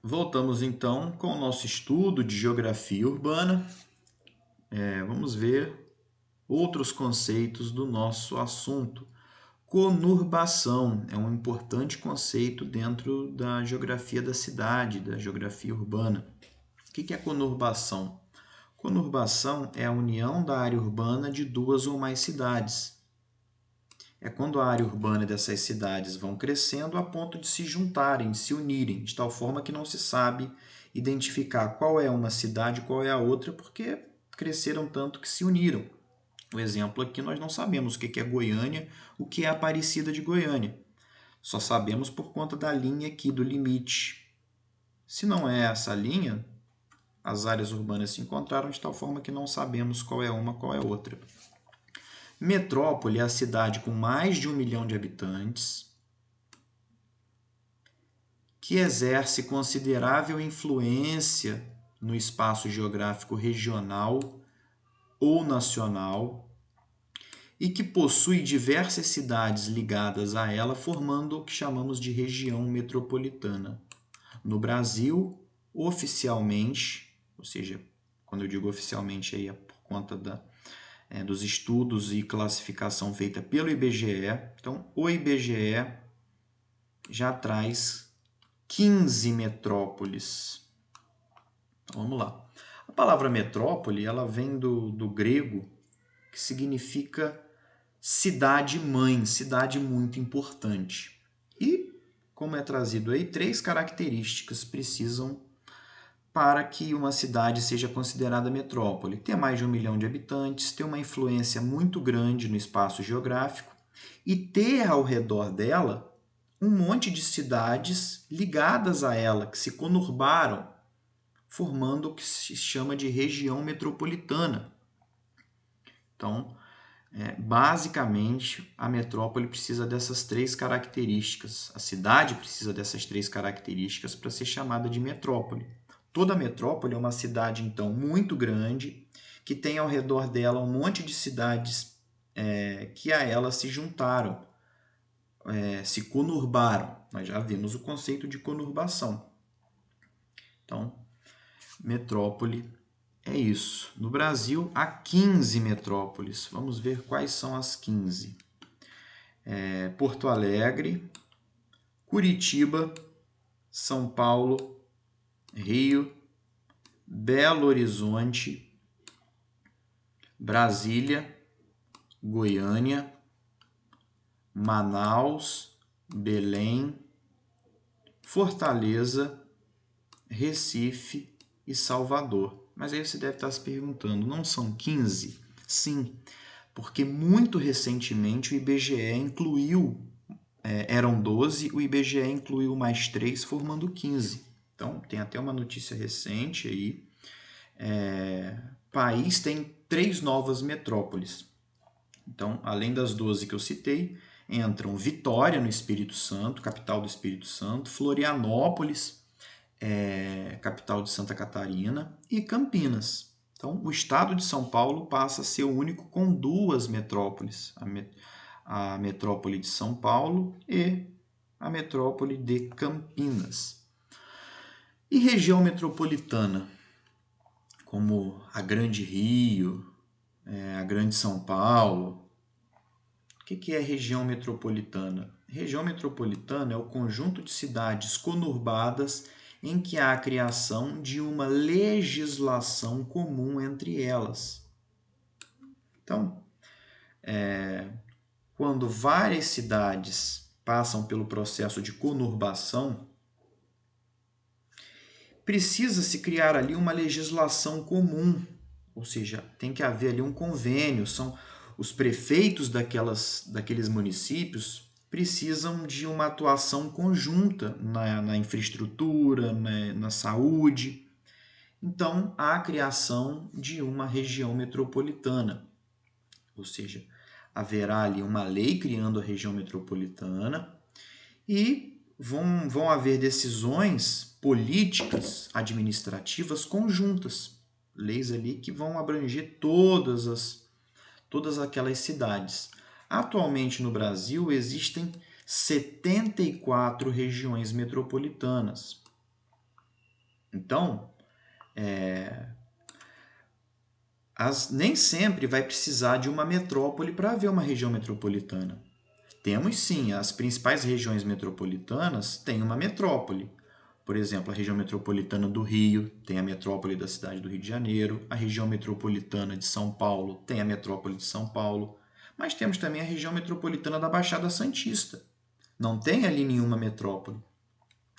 Voltamos então com o nosso estudo de geografia urbana. Vamos ver outros conceitos do nosso assunto. Conurbação é um importante conceito dentro da geografia da cidade, da geografia urbana. O que é conurbação? Conurbação é a união da área urbana de duas ou mais cidades. É quando a área urbana dessas cidades vão crescendo a ponto de se juntarem, de se unirem, de tal forma que não se sabe identificar qual é uma cidade e qual é a outra, porque cresceram tanto que se uniram. O exemplo aqui, nós não sabemos o que é Goiânia, o que é Aparecida de Goiânia. Só sabemos por conta da linha aqui, do limite. Se não é essa linha, as áreas urbanas se encontraram de tal forma que não sabemos qual é uma, qual é outra. Metrópole é a cidade com mais de 1 milhão de habitantes, que exerce considerável influência no espaço geográfico regional ou nacional e que possui diversas cidades ligadas a ela, formando o que chamamos de região metropolitana. No Brasil, oficialmente, ou seja, quando eu digo oficialmente aí é por conta dos estudos e classificação feita pelo IBGE. Então, o IBGE já traz 15 metrópoles. Então, vamos lá. A palavra metrópole ela vem do grego, que significa cidade-mãe, cidade muito importante. E, como é trazido aí, 3 características precisam para que uma cidade seja considerada metrópole. Ter mais de 1 milhão de habitantes, ter uma influência muito grande no espaço geográfico e ter ao redor dela um monte de cidades ligadas a ela, que se conurbaram, formando o que se chama de região metropolitana. Então, basicamente, a metrópole precisa dessas 3 características. A cidade precisa dessas 3 características para ser chamada de metrópole. Toda metrópole é uma cidade, então, muito grande, que tem ao redor dela um monte de cidades que a ela se juntaram, se conurbaram. Nós já vimos o conceito de conurbação. Então, metrópole é isso. No Brasil, há 15 metrópoles. Vamos ver quais são as 15. Porto Alegre, Curitiba, São Paulo, Rio, Belo Horizonte, Brasília, Goiânia, Manaus, Belém, Fortaleza, Recife e Salvador. Mas aí você deve estar se perguntando, não são 15? Sim, porque muito recentemente o IBGE incluiu, eram 12, o IBGE incluiu mais 3, formando 15. Então, tem até uma notícia recente aí. O país tem 3 novas metrópoles. Então, além das 12 que eu citei, entram Vitória, no Espírito Santo, capital do Espírito Santo, Florianópolis, capital de Santa Catarina, e Campinas. Então, o estado de São Paulo passa a ser o único com 2 metrópoles, a metrópole de São Paulo e a metrópole de Campinas. E região metropolitana, como a Grande Rio, a Grande São Paulo. O que é região metropolitana? Região metropolitana é o conjunto de cidades conurbadas em que há a criação de uma legislação comum entre elas. Então, quando várias cidades passam pelo processo de conurbação, precisa-se criar ali uma legislação comum, ou seja, tem que haver ali um convênio, são os prefeitos daqueles municípios precisam de uma atuação conjunta na infraestrutura, na saúde. Então, há a criação de uma região metropolitana, ou seja, haverá ali uma lei criando a região metropolitana e vão haver decisões políticas, administrativas conjuntas, leis ali que vão abranger todas aquelas cidades. Atualmente no Brasil existem 74 regiões metropolitanas. Então, nem sempre vai precisar de uma metrópole para haver uma região metropolitana. Temos sim, as principais regiões metropolitanas têm uma metrópole. Por exemplo, a região metropolitana do Rio tem a metrópole da cidade do Rio de Janeiro, a região metropolitana de São Paulo tem a metrópole de São Paulo, mas temos também a região metropolitana da Baixada Santista. Não tem ali nenhuma metrópole.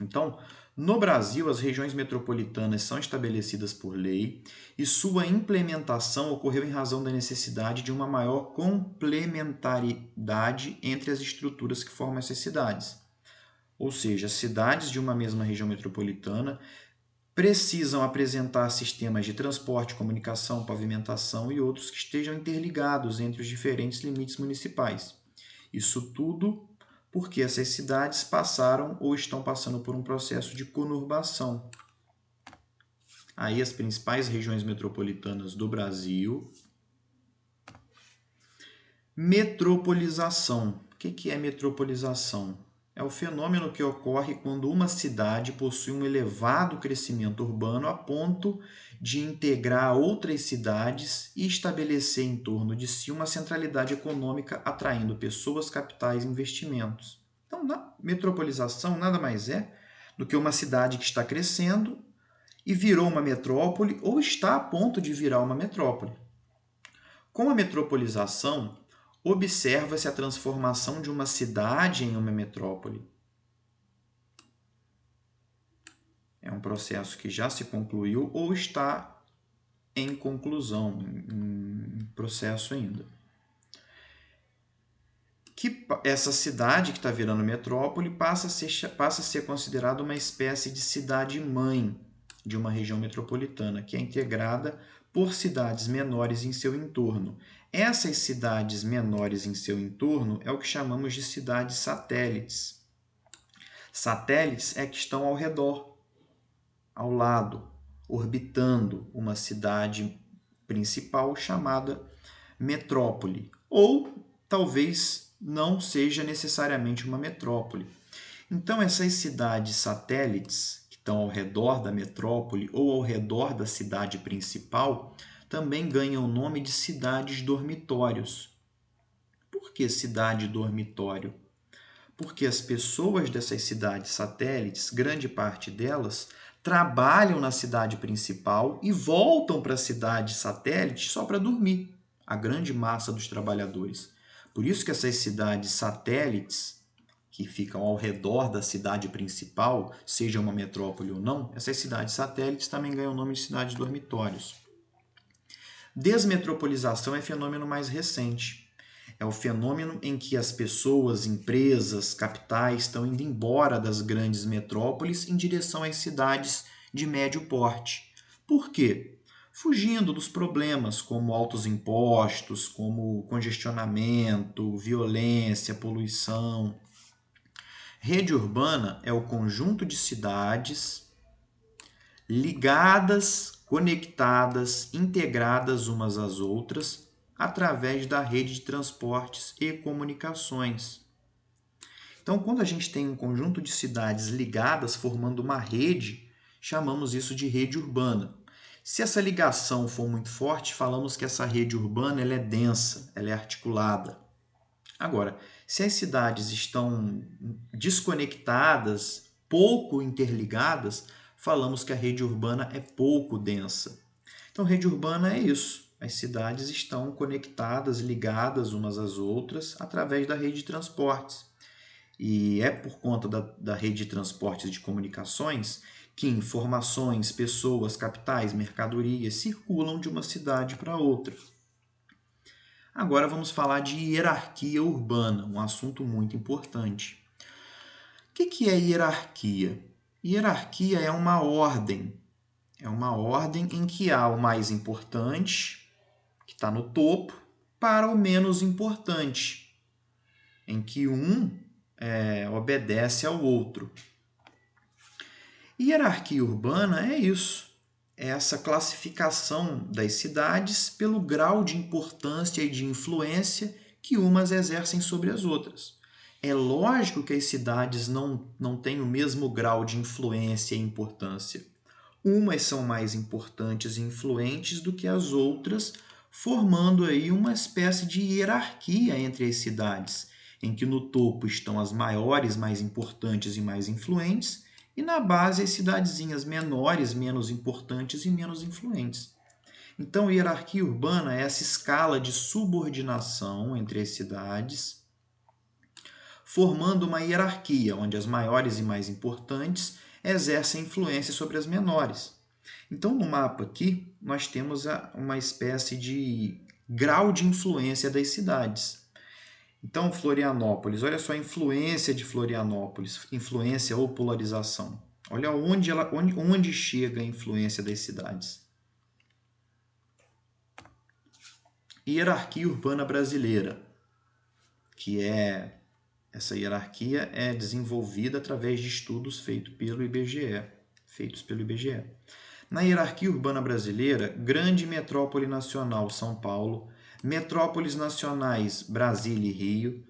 Então, no Brasil, as regiões metropolitanas são estabelecidas por lei e sua implementação ocorreu em razão da necessidade de uma maior complementariedade entre as estruturas que formam essas cidades. Ou seja, as cidades de uma mesma região metropolitana precisam apresentar sistemas de transporte, comunicação, pavimentação e outros que estejam interligados entre os diferentes limites municipais. Isso tudo porque essas cidades passaram ou estão passando por um processo de conurbação. Aí as principais regiões metropolitanas do Brasil. Metropolização. O que é metropolização? É o fenômeno que ocorre quando uma cidade possui um elevado crescimento urbano a ponto de integrar outras cidades e estabelecer em torno de si uma centralidade econômica, atraindo pessoas, capitais e investimentos. Então, a metropolização nada mais é do que uma cidade que está crescendo e virou uma metrópole ou está a ponto de virar uma metrópole. Com a metropolização, observa-se a transformação de uma cidade em uma metrópole. É um processo que já se concluiu ou está em conclusão, em processo ainda. Que essa cidade que está virando metrópole passa a ser considerada uma espécie de cidade-mãe de uma região metropolitana, que é integrada por cidades menores em seu entorno. Essas cidades menores em seu entorno é o que chamamos de cidades satélites. Satélites é que estão ao redor, ao lado, orbitando uma cidade principal chamada metrópole. Ou talvez não seja necessariamente uma metrópole. Então, essas cidades satélites que estão ao redor da metrópole ou ao redor da cidade principal também ganham o nome de cidades dormitórios. Por que cidade dormitório? Porque as pessoas dessas cidades satélites, grande parte delas, trabalham na cidade principal e voltam para a cidade satélite só para dormir, a grande massa dos trabalhadores. Por isso que essas cidades satélites, que ficam ao redor da cidade principal, seja uma metrópole ou não, essas cidades satélites também ganham o nome de cidades dormitórios. Desmetropolização é fenômeno mais recente. É o fenômeno em que as pessoas, empresas, capitais estão indo embora das grandes metrópoles em direção às cidades de médio porte. Por quê? Fugindo dos problemas como altos impostos, como congestionamento, violência, poluição. Rede urbana é o conjunto de cidades ligadas, conectadas, integradas umas às outras através da rede de transportes e comunicações. Então, quando a gente tem um conjunto de cidades ligadas formando uma rede, chamamos isso de rede urbana. Se essa ligação for muito forte, falamos que essa rede urbana ela é densa, ela é articulada. Agora, se as cidades estão desconectadas, pouco interligadas, falamos que a rede urbana é pouco densa. Então, rede urbana é isso. As cidades estão conectadas, ligadas umas às outras através da rede de transportes. E é por conta da rede de transportes e de comunicações que informações, pessoas, capitais, mercadorias circulam de uma cidade para outra. Agora vamos falar de hierarquia urbana, um assunto muito importante. O que é hierarquia? Hierarquia é uma ordem. É uma ordem em que há o mais importante, que está no topo, para o menos importante, em que um obedece ao outro. Hierarquia urbana é isso. É essa classificação das cidades pelo grau de importância e de influência que umas exercem sobre as outras. É lógico que as cidades não têm o mesmo grau de influência e importância. Umas são mais importantes e influentes do que as outras, formando aí uma espécie de hierarquia entre as cidades, em que no topo estão as maiores, mais importantes e mais influentes, e na base as cidadezinhas menores, menos importantes e menos influentes. Então, a hierarquia urbana é essa escala de subordinação entre as cidades, formando uma hierarquia onde as maiores e mais importantes exercem influência sobre as menores. Então, no mapa aqui, nós temos uma espécie de grau de influência das cidades. Então, Florianópolis, olha só a influência de Florianópolis, influência ou polarização. Olha onde chega a influência das cidades. Hierarquia urbana brasileira, que essa hierarquia é desenvolvida através de estudos feitos pelo IBGE. Na hierarquia urbana brasileira, grande metrópole nacional São Paulo, metrópoles nacionais Brasília e Rio,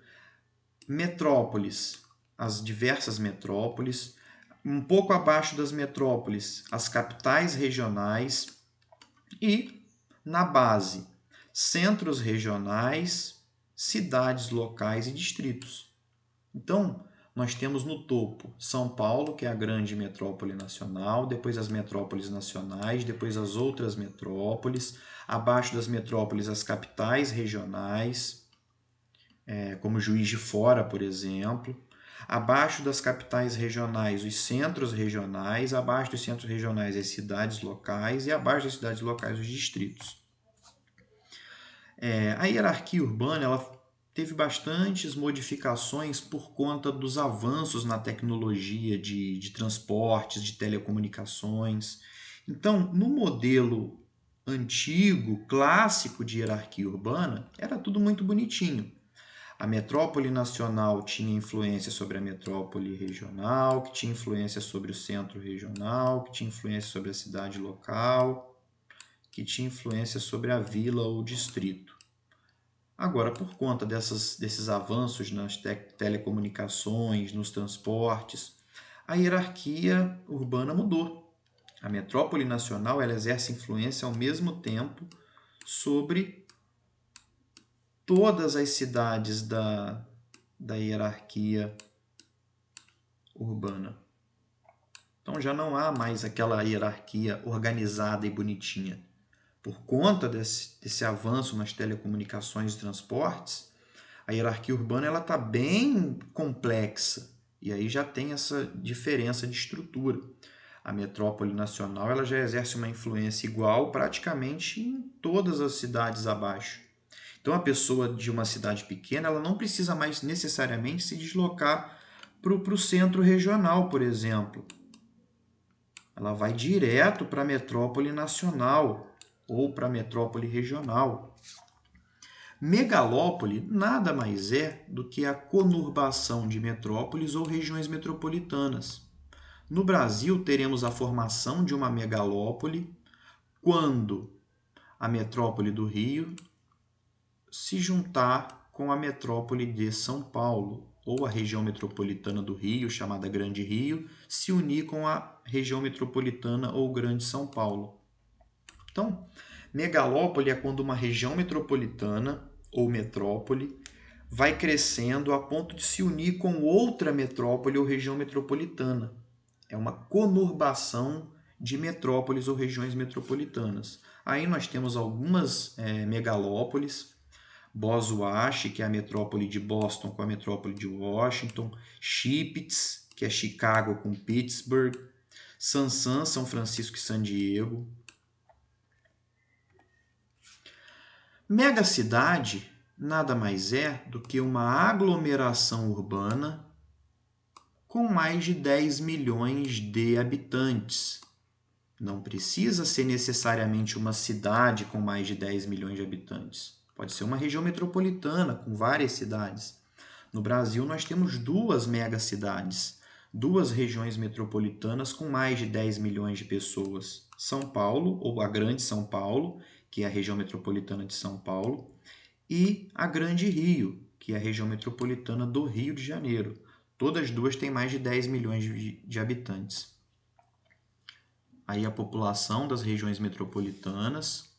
metrópoles, as diversas metrópoles, um pouco abaixo das metrópoles, as capitais regionais e, na base, centros regionais, cidades locais e distritos. Então, nós temos no topo São Paulo, que é a grande metrópole nacional, depois as metrópoles nacionais, depois as outras metrópoles, abaixo das metrópoles as capitais regionais, como Juiz de Fora, por exemplo, abaixo das capitais regionais os centros regionais, abaixo dos centros regionais as cidades locais e abaixo das cidades locais os distritos. A hierarquia urbana ela teve bastantes modificações por conta dos avanços na tecnologia de transportes, de telecomunicações. Então, no modelo antigo, clássico de hierarquia urbana, era tudo muito bonitinho. A metrópole nacional tinha influência sobre a metrópole regional, que tinha influência sobre o centro regional, que tinha influência sobre a cidade local, que tinha influência sobre a vila ou distrito. Agora, por conta desses avanços nas telecomunicações, nos transportes, a hierarquia urbana mudou. A metrópole nacional ela exerce influência ao mesmo tempo sobre todas as cidades da hierarquia urbana. Então já não há mais aquela hierarquia organizada e bonitinha. Por conta desse avanço nas telecomunicações e transportes, a hierarquia urbana está bem complexa e aí já tem essa diferença de estrutura. A metrópole nacional ela já exerce uma influência igual praticamente em todas as cidades abaixo. Então, a pessoa de uma cidade pequena ela não precisa mais necessariamente se deslocar para o centro regional, por exemplo. Ela vai direto para a metrópole nacional ou para a metrópole regional. Megalópole nada mais é do que a conurbação de metrópoles ou regiões metropolitanas. No Brasil, teremos a formação de uma megalópole quando a metrópole do Rio se juntar com a metrópole de São Paulo, ou a região metropolitana do Rio, chamada Grande Rio, se unir com a região metropolitana ou Grande São Paulo. Então, megalópole é quando uma região metropolitana ou metrópole vai crescendo a ponto de se unir com outra metrópole ou região metropolitana. É uma conurbação de metrópoles ou regiões metropolitanas. Aí nós temos algumas megalópoles, Boswash, que é a metrópole de Boston com a metrópole de Washington, Shipits, que é Chicago com Pittsburgh, Sansan, São Francisco e San Diego. Megacidade nada mais é do que uma aglomeração urbana com mais de 10 milhões de habitantes. Não precisa ser necessariamente uma cidade com mais de 10 milhões de habitantes. Pode ser uma região metropolitana com várias cidades. No Brasil, nós temos duas megacidades, duas regiões metropolitanas com mais de 10 milhões de pessoas. São Paulo, ou a Grande São Paulo, que é a região metropolitana de São Paulo, e a Grande Rio, que é a região metropolitana do Rio de Janeiro. Todas duas têm mais de 10 milhões de habitantes. aí a população das regiões metropolitanas.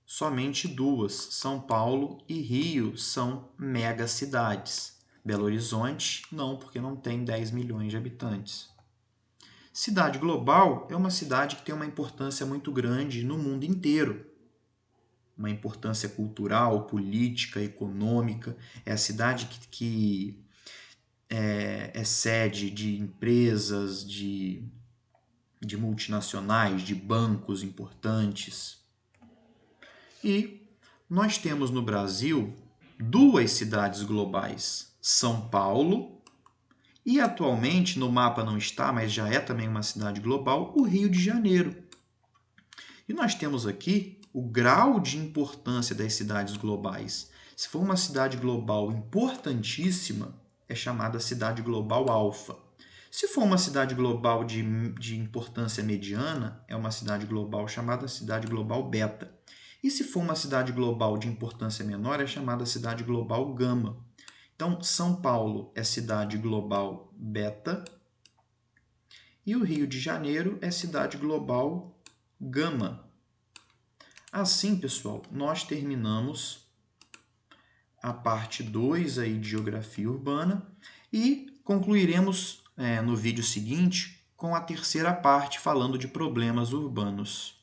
Somente duas, São Paulo e Rio, são megacidades. Belo Horizonte, não, porque não tem 10 milhões de habitantes. Cidade global é uma cidade que tem uma importância muito grande no mundo inteiro. Uma importância cultural, política, econômica. É a cidade que é sede de empresas, de multinacionais, de bancos importantes. E nós temos no Brasil duas cidades globais, São Paulo e atualmente, no mapa não está, mas já é também uma cidade global, o Rio de Janeiro. E nós temos aqui o grau de importância das cidades globais. Se for uma cidade global importantíssima, é chamada cidade global alfa. Se for uma cidade global de importância mediana, é uma cidade global chamada cidade global beta. E se for uma cidade global de importância menor, é chamada cidade global gama. Então, São Paulo é cidade global beta e o Rio de Janeiro é cidade global gama. Assim, pessoal, nós terminamos a parte 2 aí de Geografia Urbana e concluiremos no vídeo seguinte com a terceira parte falando de problemas urbanos.